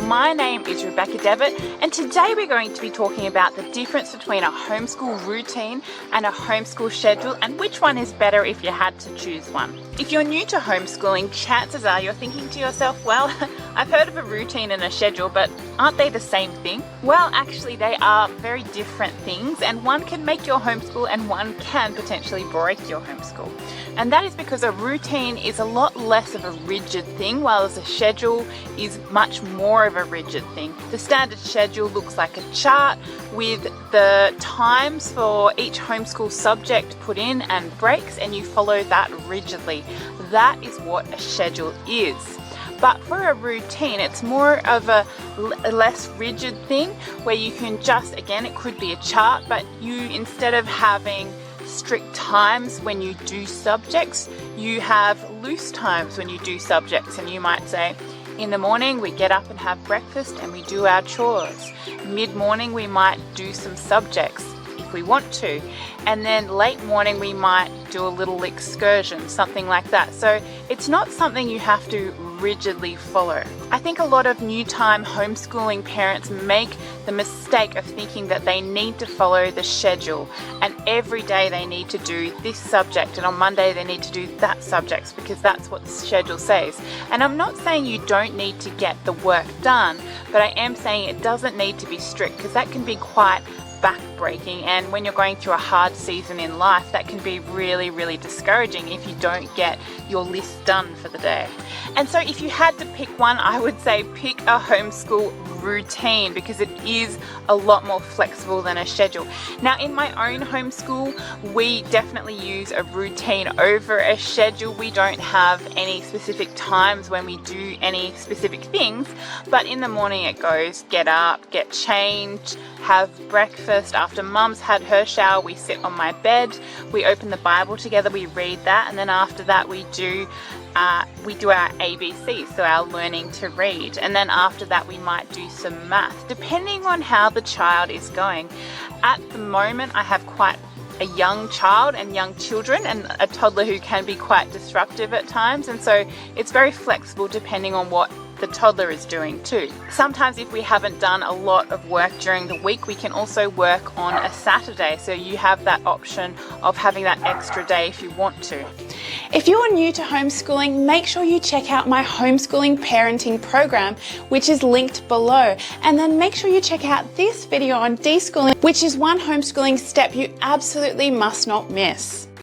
My name is Rebecca Devitt, and today we're going to be talking about the difference between a homeschool routine and a homeschool schedule, and which one is better if you had to choose one. If you're new to homeschooling, chances are you're thinking to yourself, well, I've heard of a routine and a schedule, but aren't they the same thing? Well, actually they are very different things, and one can make your homeschool and one can potentially break your homeschool. And that is because a routine is a lot less of a rigid thing, while a schedule is much more of a rigid thing. The standard schedule looks like a chart with the times for each homeschool subject put in and breaks, and you follow that rigidly. That is what a schedule is. But for a routine, it's more of a less rigid thing where you can just, again, it could be a chart, but you, instead of having strict times when you do subjects, you have loose times when you do subjects. And you might say, in the morning we get up and have breakfast and we do our chores. Mid-morning we might do some subjects if we want to, and then late morning we might do a little excursion, something like that. So it's not something you have to rigidly follow. I think a lot of new time homeschooling parents make the mistake of thinking that they need to follow the schedule, and every day they need to do this subject, and on Monday they need to do that subject because that's what the schedule says. And I'm not saying you don't need to get the work done, but I am saying it doesn't need to be strict, because that can be quite back-breaking, and when you're going through a hard season in life, that can be really, really discouraging if you don't get your list done for the day. And so if you had to pick one, I would say pick a homeschool routine, because it is a lot more flexible than a schedule. Now, in my own homeschool, we definitely use a routine over a schedule. We don't have any specific times when we do any specific things, but in the morning it goes get up, get changed, have breakfast. After Mum's had her shower, we sit on my bed, we open the Bible together, we read that, and then after that we do our ABCs, so our learning to read, and then after that we might do some math, depending on how the child is going. At the moment I have quite a young child and young children, and a toddler who can be quite disruptive at times, and so it's very flexible depending on what the toddler is doing too. Sometimes if we haven't done a lot of work during the week, we can also work on a Saturday, so you have that option of having that extra day if you want to. If you are new to homeschooling, make sure you check out my homeschooling parenting program, which is linked below. And then make sure you check out this video on deschooling, which is one homeschooling step you absolutely must not miss.